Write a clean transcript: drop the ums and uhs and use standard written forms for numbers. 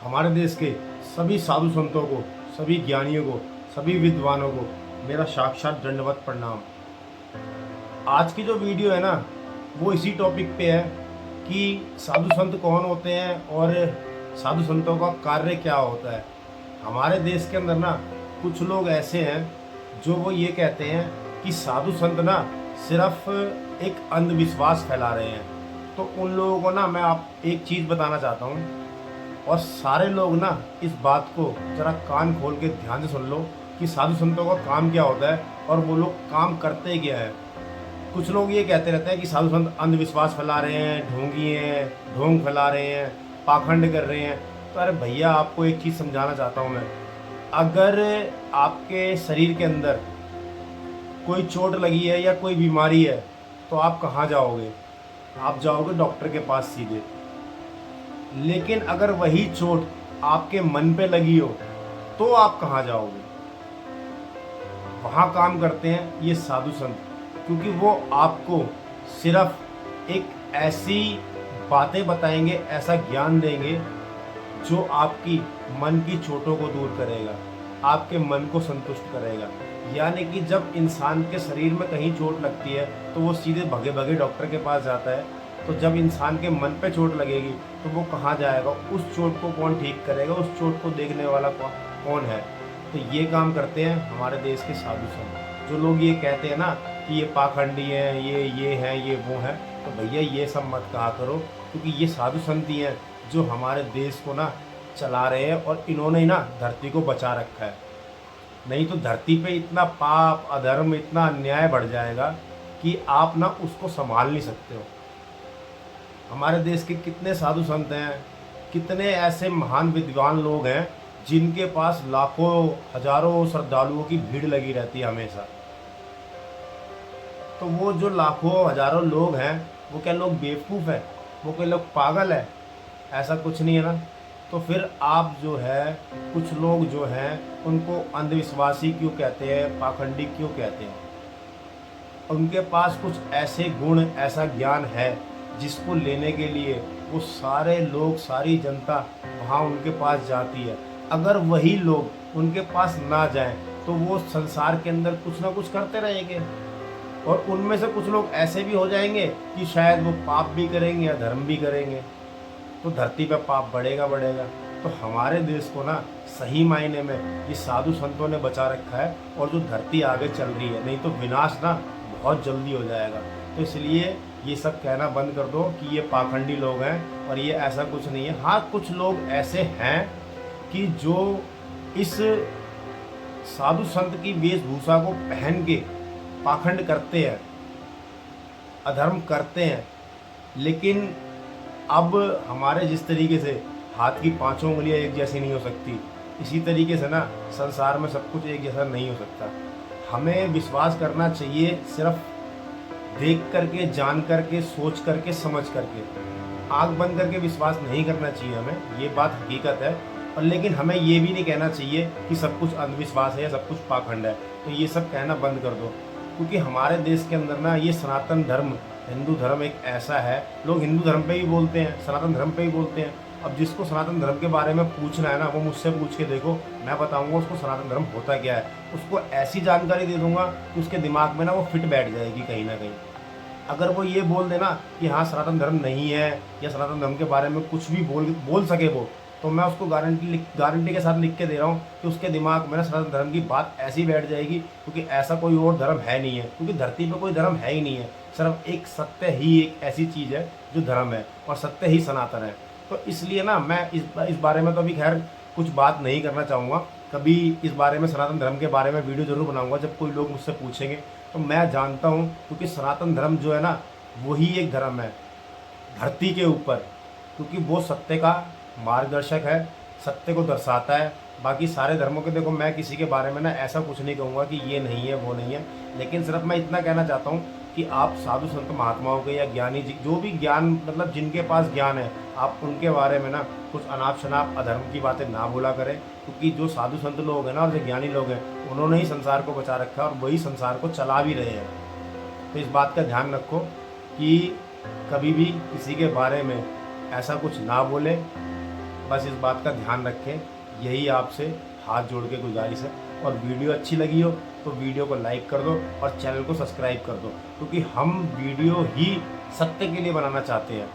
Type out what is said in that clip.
हमारे देश के सभी साधु संतों को, सभी ज्ञानियों को, सभी विद्वानों को मेरा साक्षात दंडवत प्रणाम। आज की जो वीडियो है ना, वो इसी टॉपिक पे है कि साधु संत कौन होते हैं और साधु संतों का कार्य क्या होता है। हमारे देश के अंदर ना कुछ लोग ऐसे हैं जो वो ये कहते हैं कि साधु संत ना सिर्फ एक अंधविश्वास फैला रहे हैं। तो उन लोगों को ना मैं आप एक चीज़ बताना चाहता हूँ, और सारे लोग ना इस बात को ज़रा कान खोल के ध्यान से सुन लो कि साधु संतों का काम क्या होता है और वो लोग काम करते क्या है। कुछ लोग ये कहते रहते हैं कि साधु संत अंधविश्वास फैला रहे हैं, ढोंगी हैं, ढोंग फैला रहे हैं, पाखंड कर रहे हैं। तो अरे भैया, आपको एक चीज़ समझाना चाहता हूँ मैं। अगर आपके शरीर के अंदर कोई चोट लगी है या कोई बीमारी है तो आप कहाँ जाओगे? आप जाओगे डॉक्टर के पास सीधे। लेकिन अगर वही चोट आपके मन पे लगी हो तो आप कहाँ जाओगे? वहाँ काम करते हैं ये साधु संत, क्योंकि वो आपको सिर्फ एक ऐसी बातें बताएंगे, ऐसा ज्ञान देंगे जो आपकी मन की चोटों को दूर करेगा, आपके मन को संतुष्ट करेगा। यानी कि जब इंसान के शरीर में कहीं चोट लगती है तो वो सीधे भगे भगे डॉक्टर के पास जाता है। तो जब इंसान के मन पे चोट लगेगी तो वो कहाँ जाएगा? उस चोट को कौन ठीक करेगा? उस चोट को देखने वाला कौन है? तो ये काम करते हैं हमारे देश के साधु संत। जो लोग ये कहते हैं ना कि ये पाखंडी हैं, ये हैं, ये वो हैं, तो भैया ये सब मत कहा करो, क्योंकि ये साधु संत ही हैं जो हमारे देश को ना चला रहे हैं, और इन्होंने ही ना धरती को बचा रखा है। नहीं तो धरती पे इतना पाप, अधर्म, इतना अन्याय बढ़ जाएगा कि आप ना उसको संभाल नहीं सकते हो। हमारे देश के कितने साधु संत हैं, कितने ऐसे महान विद्वान लोग हैं जिनके पास लाखों हजारों श्रद्धालुओं की भीड़ लगी रहती है हमेशा। तो वो जो लाखों हजारों लोग हैं, वो क्या लोग बेवकूफ़ हैं? वो क्या लोग पागल है? ऐसा कुछ नहीं है ना। तो फिर आप जो है, कुछ लोग जो हैं उनको अंधविश्वासी क्यों कहते हैं, पाखंडी क्यों कहते हैं? उनके पास कुछ ऐसे गुण, ऐसा ज्ञान है जिसको लेने के लिए वो सारे लोग, सारी जनता वहाँ उनके पास जाती है। अगर वही लोग उनके पास ना जाएं तो वो संसार के अंदर कुछ ना कुछ करते रहेंगे, और उनमें से कुछ लोग ऐसे भी हो जाएंगे कि शायद वो पाप भी करेंगे या धर्म भी करेंगे। तो धरती पर पाप बढ़ेगा बढ़ेगा। तो हमारे देश को ना सही मायने में ये साधु संतों ने बचा रखा है, और जो धरती आगे चल रही है, नहीं तो विनाश ना बहुत जल्दी हो जाएगा। तो इसलिए ये सब कहना बंद कर दो कि ये पाखंडी लोग हैं और ये ऐसा कुछ नहीं है। हाँ, कुछ लोग ऐसे हैं कि जो इस साधु संत की वेशभूषा को पहन के पाखंड करते हैं, अधर्म करते हैं। लेकिन अब हमारे जिस तरीके से हाथ की पांचों उंगलियां एक जैसी नहीं हो सकती, इसी तरीके से ना संसार में सब कुछ एक जैसा नहीं हो सकता। हमें विश्वास करना चाहिए सिर्फ देख करके, जान करके, सोच करके, समझ करके। आँख बंद करके विश्वास नहीं करना चाहिए हमें, ये बात हकीकत है। और लेकिन हमें ये भी नहीं कहना चाहिए कि सब कुछ अंधविश्वास है या सब कुछ पाखंड है। तो ये सब कहना बंद कर दो, क्योंकि हमारे देश के अंदर ना ये सनातन धर्म, हिंदू धर्म एक ऐसा है, लोग हिंदू धर्म पे ही बोलते हैं, सनातन धर्म पे ही बोलते हैं। अब जिसको सनातन धर्म के बारे में पूछना है ना, वो मुझसे पूछ के देखो, मैं बताऊंगा उसको सनातन धर्म होता क्या है। उसको ऐसी जानकारी दे दूंगा कि उसके दिमाग में ना वो फिट बैठ जाएगी कहीं ना कहीं। अगर वो ये बोल देना कि हाँ सनातन धर्म नहीं है, या सनातन धर्म के बारे में कुछ भी बोल सके वो, तो मैं उसको गारंटी के साथ लिख के दे रहा हूँ कि उसके दिमाग में ना सनातन धर्म की बात ऐसी बैठ जाएगी, क्योंकि ऐसा कोई और धर्म है नहीं है। क्योंकि धरती पे कोई धर्म है ही नहीं है, सिर्फ एक सत्य ही एक ऐसी चीज़ है जो धर्म है, और सत्य ही सनातन है। तो इसलिए ना मैं इस बारे में तो अभी खैर कुछ बात नहीं करना चाहूँगा। कभी इस बारे में, सनातन धर्म के बारे में वीडियो ज़रूर बनाऊँगा जब कोई लोग मुझसे पूछेंगे। तो मैं जानता हूँ, क्योंकि सनातन धर्म जो है ना, वही एक धर्म है धरती के ऊपर, क्योंकि वो सत्य का मार्गदर्शक है, सत्य को दर्शाता है। बाकी सारे धर्मों के देखो, मैं किसी के बारे में ना ऐसा कुछ नहीं कहूँगा कि ये नहीं है, वो नहीं है। लेकिन सिर्फ मैं इतना कहना चाहता हूँ कि आप साधु संत महात्माओं के या ज्ञानी जो भी ज्ञान, मतलब जिनके पास ज्ञान है, आप उनके बारे में ना कुछ अनाप शनाप अधर्म की बातें ना बोला करें। क्योंकि जो साधु संत लोग हैं ना, और जो ज्ञानी लोग हैं, उन्होंने ही संसार को बचा रखा है और वही संसार को चला भी रहे हैं। तो इस बात का ध्यान रखो कि कभी भी किसी के बारे में ऐसा कुछ ना बोले। बस इस बात का ध्यान रखें, यही आपसे हाथ जोड़ के गुजारिश है। और वीडियो अच्छी लगी हो तो वीडियो को लाइक कर दो और चैनल को सब्सक्राइब कर दो, क्योंकि हम वीडियो ही सत्य के लिए बनाना चाहते हैं।